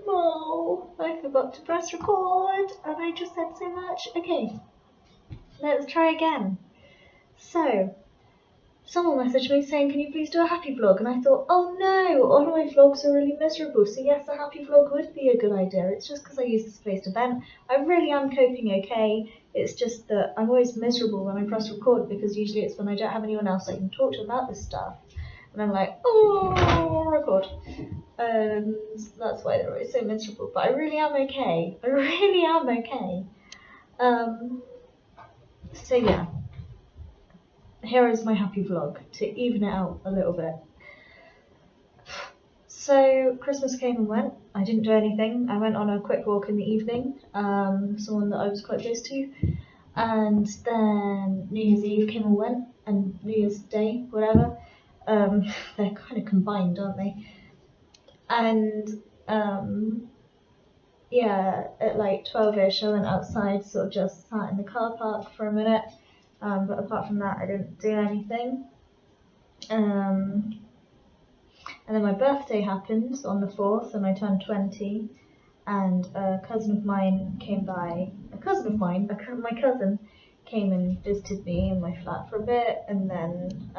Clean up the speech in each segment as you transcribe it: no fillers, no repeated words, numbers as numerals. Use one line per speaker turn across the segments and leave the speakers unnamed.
No, I forgot to press record and I just said so much. Okay, let's try again. So, someone messaged me saying, can you please do a happy vlog? And I thought, oh no, all of my vlogs are really miserable. So yes, a happy vlog would be a good idea. It's just because I use this place to vent. I really am coping okay. It's just that I'm always miserable when I press record because usually it's when I don't have anyone else I can talk to about this stuff. And I'm like, oh, record. And that's why they're always so miserable. But I really am okay. I really am okay. So yeah. Here is my happy vlog to even it out a little bit. So Christmas came and went. I didn't do anything. I went on a quick walk in the evening, someone that I was quite close to, and then New Year's Eve came and went, and New Year's Day, whatever. They're kind of combined, aren't they? And yeah, at like 12ish, I went outside, sort of just sat in the car park for a minute. But apart from that, I didn't do anything. And then my birthday happened on the 4th, and I turned 20. And a cousin of mine came by. My cousin came and visited me in my flat for a bit, and then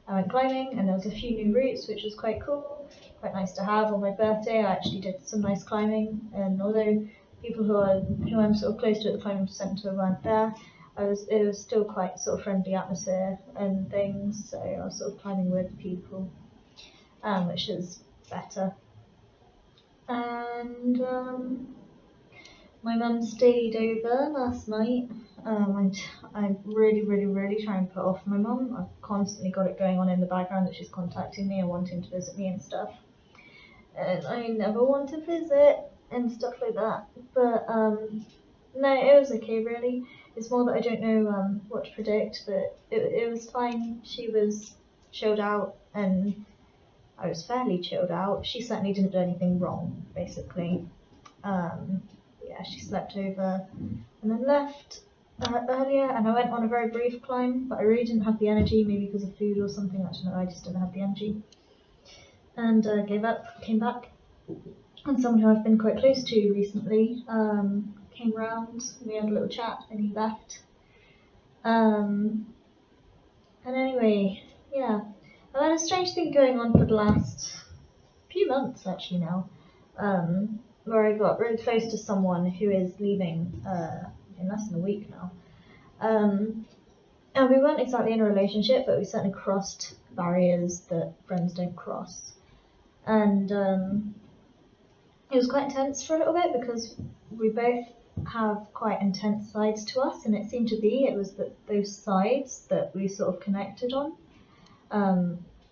I went climbing, and there was a few new routes, which was quite cool, quite nice to have on my birthday. I actually did some nice climbing, and although people who I'm sort of close to at the climbing centre weren't there, it was still quite sort of friendly atmosphere and things, so I was sort of climbing with people, which is better. And my mum stayed over last night. I'm really trying to put off my mum. I've constantly got it going on in the background that she's contacting me and wanting to visit me and stuff. And I never want to visit and stuff like that. But no, it was okay really. It's more that I don't know what to predict, but it was fine. She was chilled out and I was fairly chilled out. She certainly didn't do anything wrong, basically. Yeah, she slept over and then left earlier, and I went on a very brief climb, but I really didn't have the energy, maybe because of food or something, I don't know, I just didn't have the energy. And gave up, came back, and someone who I've been quite close to recently came round, we had a little chat, and he left. And anyway, yeah, I've had a strange thing going on for the last few months actually now, where I got really close to someone who is leaving in less than a week now. And we weren't exactly in a relationship, but we certainly crossed barriers that friends don't cross. And it was quite intense for a little bit because we both have quite intense sides to us, and it seemed to be it was those sides that we sort of connected on,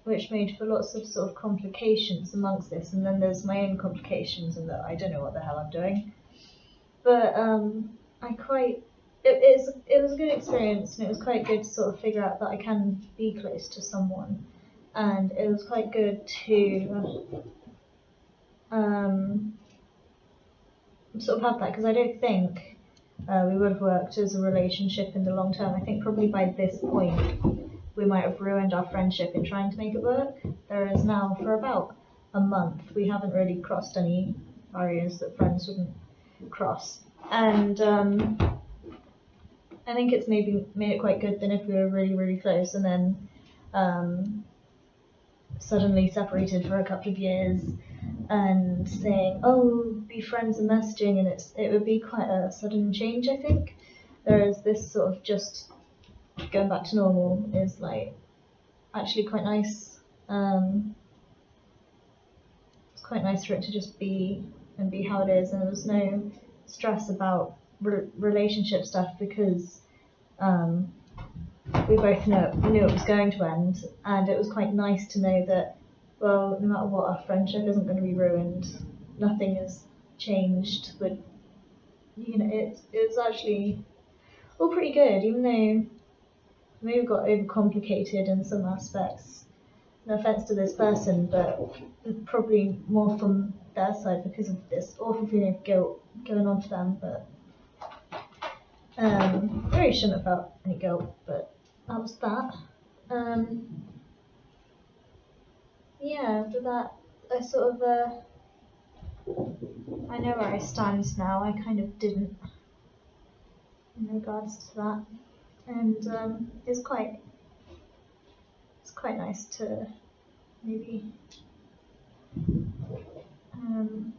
which made for lots of sort of complications amongst this. And then there's my own complications, and that I don't know what the hell I'm doing. But it was a good experience, and it was quite good to sort of figure out that I can be close to someone, and it was quite good to sort of have that, because I don't think we would have worked as a relationship in the long term. I think probably by this point we might have ruined our friendship in trying to make it work. Whereas now, for about a month, we haven't really crossed any barriers that friends wouldn't cross. And I think it's maybe made it quite good than if we were really close and then suddenly separated for a couple of years and saying, oh, be friends and messaging, and it would be quite a sudden change, I think. Whereas this sort of just going back to normal is like actually quite nice. It's quite nice for it to just be how it is, and there was no stress about relationship stuff because we both knew it was going to end, and it was quite nice to know that, well, no matter what, our friendship isn't going to be ruined. Nothing has changed, but you know, it's actually all pretty good, even though maybe got overcomplicated in some aspects. No offense to this person, but probably more from their side because of this awful feeling of guilt going on for them. But I really shouldn't have felt any guilt, but that was that. Yeah, after that, I sort of I know where I stand now. I kind of didn't in regards to that, and it's quite nice to maybe I'm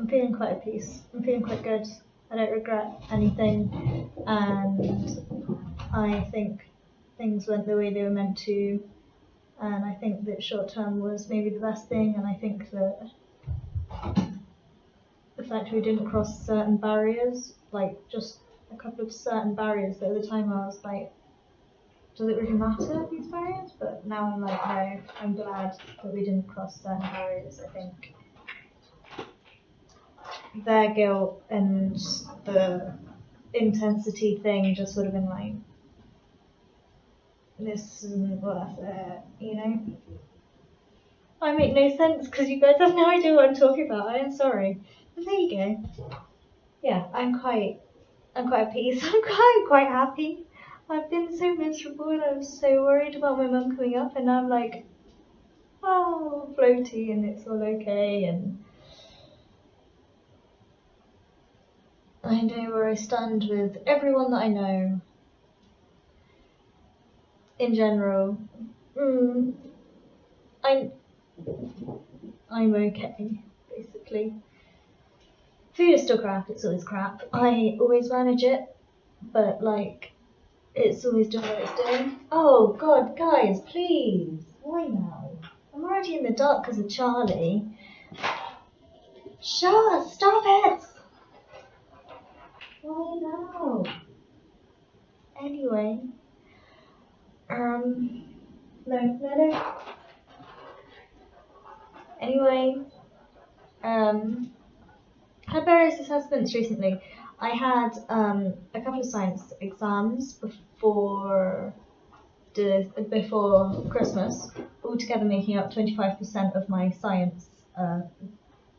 feeling quite at peace. I'm feeling quite good. I don't regret anything, and I think things went the way they were meant to, and I think that short term was maybe the best thing, and I think that the fact we didn't cross certain barriers, like just a couple of certain barriers that at the time I was like, does it really matter, these barriers? But now I'm like, no, I'm glad that we didn't cross certain barriers. I think their guilt and the intensity thing just would have been like, this isn't worth it, you know? I make no sense because you guys have no idea what I'm talking about. I am sorry. But there you go. Yeah, I'm quite at peace. I'm quite happy. I've been so miserable and I was so worried about my mum coming up, and now I'm like, oh, floaty, and it's all okay, and I know where I stand with everyone that I know. In general, I'm okay, basically. Food is still crap, it's always crap. I always manage it, but like, it's always doing what it's doing. Oh god, guys, please, why now? I'm already in the dark because of Charlie. Sure, stop it! Why now? Anyway, no. Anyway, had various assessments recently. I had a couple of science exams before Christmas, altogether making up 25% of my science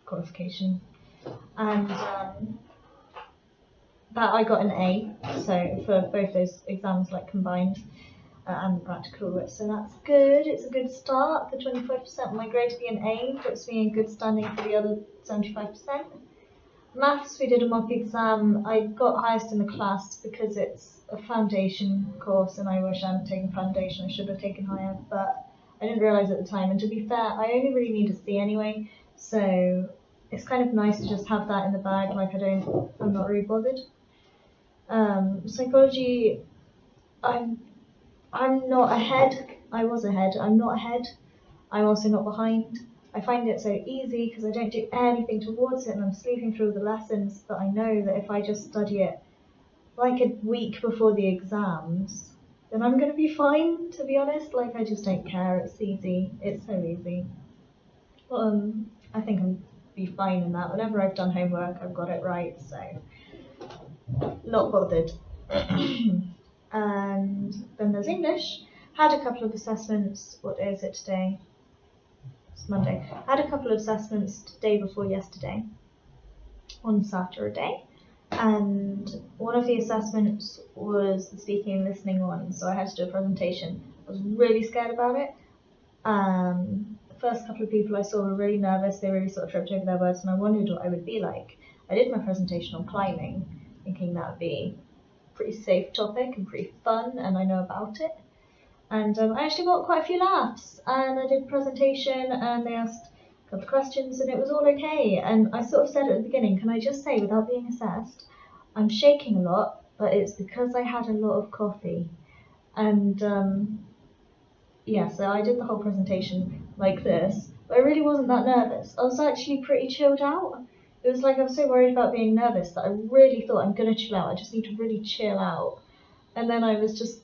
qualification, and that I got an A. So for both those exams, like combined. And practical, so that's good. It's a good start. For 25% of my grade to be an A puts me in good standing for the other 75%. Maths, we did a mock exam. I got highest in the class because it's a foundation course, and I wish I hadn't taken foundation. I should have taken higher, but I didn't realise at the time. And to be fair, I only really need a C anyway, so it's kind of nice to just have that in the bag. Like I'm not really bothered. Psychology, I'm not ahead. I was ahead. I'm not ahead. I'm also not behind. I find it so easy because I don't do anything towards it, and I'm sleeping through the lessons, but I know that if I just study it like a week before the exams, then I'm going to be fine, to be honest. Like, I just don't care. It's easy. It's so easy. I think I'll be fine in that. Whenever I've done homework, I've got it right, so not bothered. And then there's English. Had a couple of assessments. What day is it today? It's Monday. Had a couple of assessments day before yesterday, on Saturday, and one of the assessments was the speaking and listening one, so I had to do a presentation. I was really scared about it. The first couple of people I saw were really nervous. They really sort of tripped over their words, and I wondered what I would be like. I did my presentation on climbing, thinking that would be pretty safe topic and pretty fun, and I know about it. And I actually got quite a few laughs, and I did a presentation, and they asked a couple of questions, and it was all okay. And I sort of said at the beginning, can I just say, without being assessed, I'm shaking a lot, but it's because I had a lot of coffee. And yeah, so I did the whole presentation like this, but I really wasn't that nervous. I was actually pretty chilled out. It was like I was so worried about being nervous that I really thought, I'm going to chill out. I just need to really chill out. And then I was just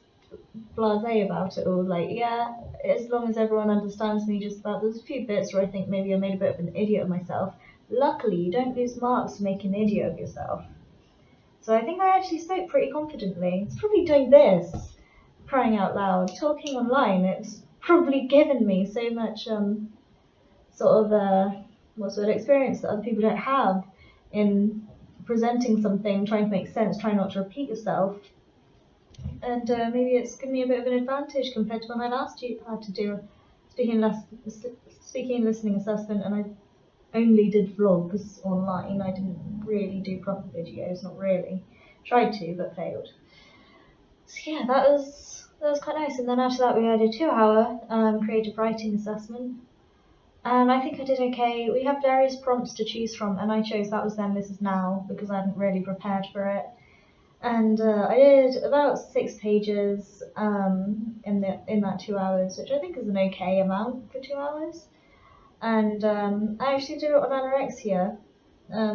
blasé about it all. Like, yeah, as long as everyone understands me just about, there's a few bits where I think maybe I made a bit of an idiot of myself. Luckily, you don't lose marks to make an idiot of yourself. So I think I actually spoke pretty confidently. It's probably doing this, crying out loud, talking online. It's probably given me so much sort of experience that other people don't have in presenting something, trying to make sense, trying not to repeat yourself. And maybe it's given me a bit of an advantage compared to when I last had to do speaking and listening assessment, and I only did vlogs online. I didn't really do proper videos, not really. Tried to, but failed. So yeah, that was quite nice. And then after that, we had a 2-hour creative writing assessment, and I think I did okay. We have various prompts to choose from, and I chose That Was Then, This Is Now because I hadn't really prepared for it. And I did about 6 pages in that 2 hours, which I think is an okay amount for 2 hours. And I actually did it on anorexia.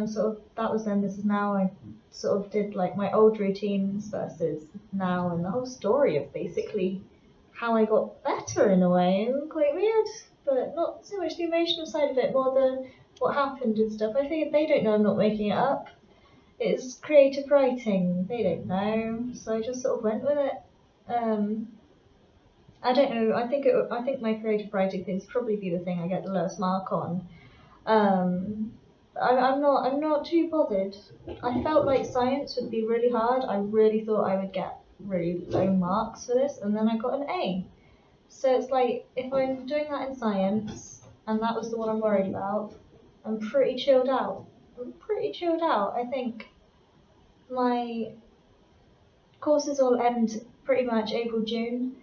Sort of That Was Then, This Is Now. I sort of did like my old routines versus now, and the whole story of basically how I got better in a way. It was quite weird, but not so much the emotional side of it, more the what happened and stuff. I think they don't know I'm not making it up. It's creative writing. They don't know, so I just sort of went with it. I don't know. I think my creative writing things probably be the thing I get the lowest mark on. I'm not too bothered. I felt like science would be really hard. I really thought I would get really low marks for this, and then I got an A. So it's like if I'm doing that in science, and that was the one I'm worried about, I'm pretty chilled out. I think my courses all end pretty much April, June.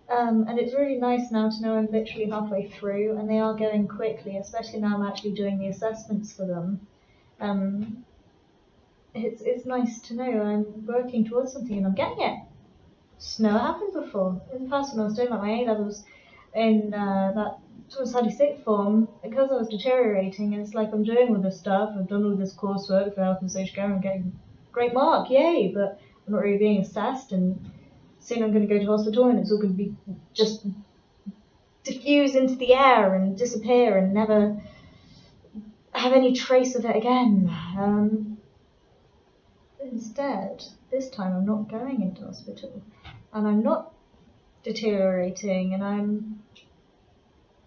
And it's really nice now to know I'm literally halfway through, and they are going quickly, especially now I'm actually doing the assessments for them. It's nice to know I'm working towards something and I'm getting it. It's never happened before. In the past, when I was doing like my A levels in that sort of study sixth form, because I was deteriorating, and it's like I'm doing all this stuff, I've done all this coursework for health and social care, I'm getting a great mark, yay! But I'm not really being assessed, and soon I'm going to go to hospital, and it's all going to be just diffuse into the air and disappear and never have any trace of it again. Instead, this time I'm not going into hospital, and I'm not deteriorating, and am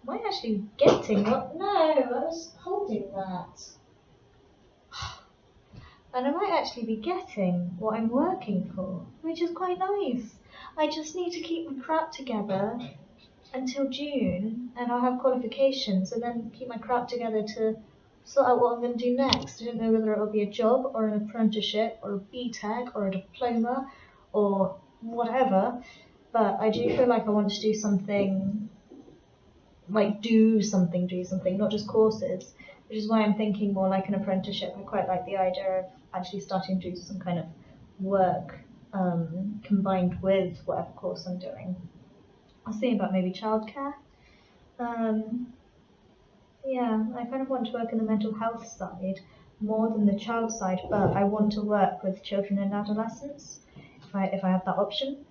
I actually getting what? No, I was holding that. And I might actually be getting what I'm working for, which is quite nice. I just need to keep my crap together until June, and I'll have qualifications, and then keep my crap together to sort out what I'm going to do next. I don't know whether it will be a job or an apprenticeship or a BTEC or a diploma or whatever, but I do feel like I want to do something, like do something, not just courses, which is why I'm thinking more like an apprenticeship. I quite like the idea of actually starting to do some kind of work combined with whatever course I'm doing. I was thinking about maybe childcare. Yeah, I kind of want to work in the mental health side more than the child side, but I want to work with children and adolescents if I have that option.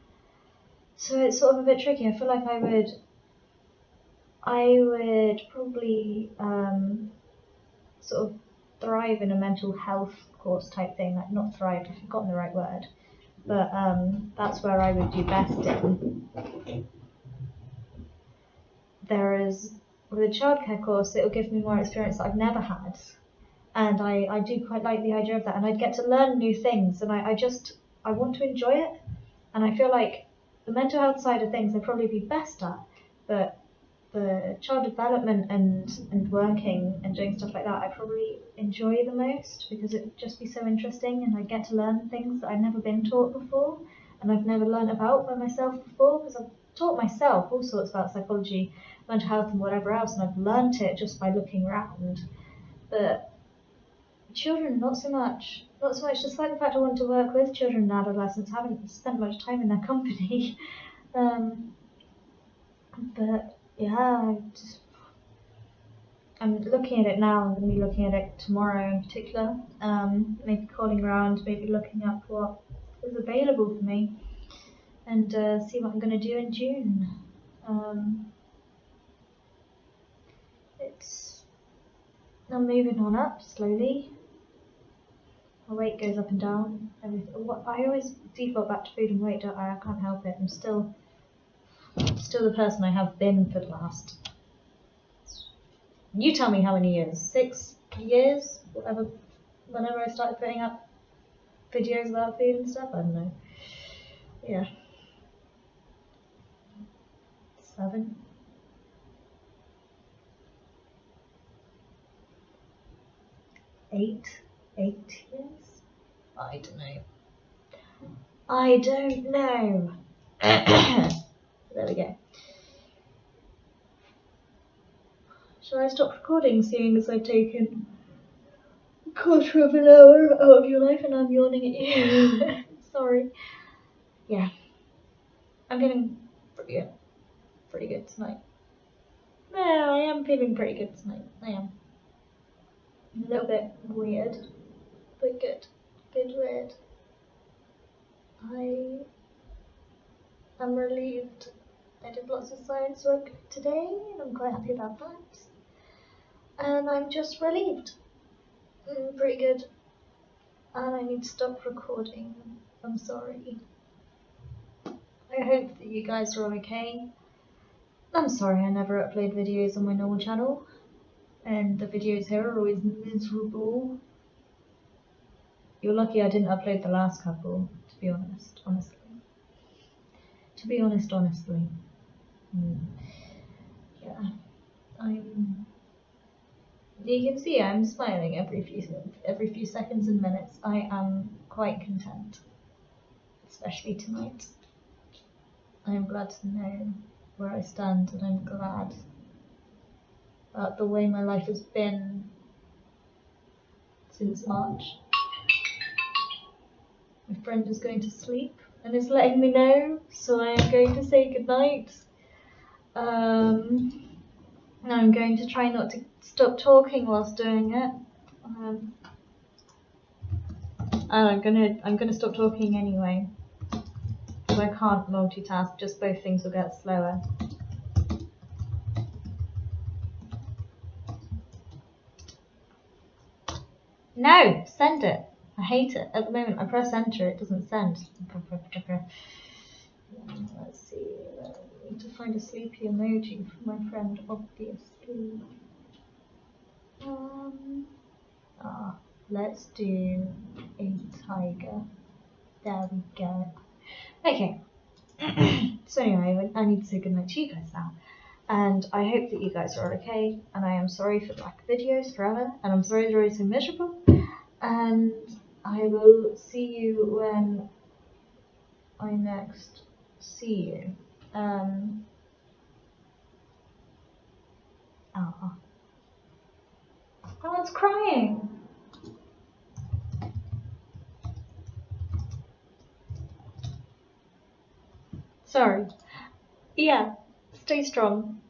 So it's sort of a bit tricky. I feel like I would probably sort of thrive in a mental health course type thing. Like not thrive, I've forgotten the right word, but that's where I would do best in. Whereas with a childcare course, it will give me more experience that I've never had, and I do quite like the idea of that, and I'd get to learn new things, and I want to enjoy it, and I feel like the mental health side of things I'd probably be best at, but the child development and working and doing stuff like that I probably enjoy the most, because it would just be so interesting, and I get to learn things that I've never been taught before, and I've never learned about by myself before, because I've taught myself all sorts about psychology, mental health and whatever else, and I've learnt it just by looking around. But children, not so much. Despite the fact I want to work with children and adolescents, I haven't spent much time in their company. But yeah, I'm looking at it now. I'm going to be looking at it tomorrow in particular. Maybe calling around, maybe looking up what is available for me, and see what I'm going to do in June. I'm moving on up slowly. My weight goes up and down. I always default back to food and weight, don't I? I can't help it. I'm still the person I have been for the last. You tell me how many years? 6 years? Whatever. Whenever I started putting up videos about food and stuff, I don't know. Yeah. 7. 8 years? I don't know. I don't know. There we go. Shall I stop recording, seeing as I've taken a quarter of an hour out of your life and I'm yawning at you? Sorry. Yeah. I'm feeling pretty good tonight. No, I am feeling pretty good tonight. I am. A little bit weird, but good. Good weird. I am relieved. I did lots of science work today and I'm quite happy about that. And I'm just relieved. Pretty good. And I need to stop recording. I'm sorry. I hope that you guys are all okay. I'm sorry I never upload videos on my normal channel. And the videos here are always miserable. You're lucky I didn't upload the last couple, to be honest, honestly. Yeah, you can see I'm smiling every few seconds and minutes. I am quite content, especially tonight. I am glad to know where I stand, and I'm glad about the way my life has been since March. My friend is going to sleep and is letting me know, so I am going to say goodnight. I'm going to try not to stop talking whilst doing it. I'm gonna stop talking anyway, because I can't multitask. Just both things will get slower. No, send it. I hate it. At the moment, I press enter, it doesn't send. Let's see. I need to find a sleepy emoji for my friend, obviously. Let's do a tiger. There we go. Okay. So anyway, I need to say goodnight to you guys now. And I hope that you guys are okay. And I am sorry for the lack of videos forever. And I'm sorry they're always so miserable. And I will see you when I next see you. Someone's crying. Sorry. Yeah, stay strong.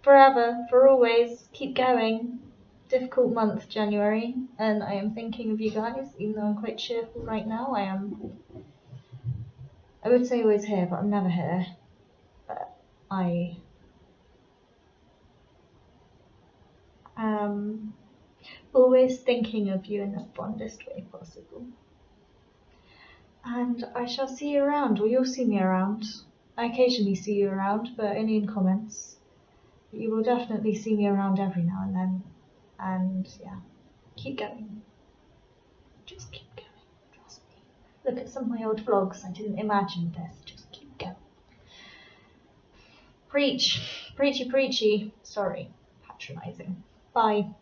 Forever, for always, keep going. Difficult month, January, and I am thinking of you guys, even though I'm quite cheerful right now. I would say always here, but I'm never here. But I am always thinking of you in the fondest way possible. And I shall see you around, or you'll see me around. I occasionally see you around, but only in comments. But you will definitely see me around every now and then. And yeah, keep going. Just keep going, trust me. Look at some of my old vlogs, I didn't imagine this. Just keep going. Preach. Preachy, preachy. Sorry, patronising. Bye.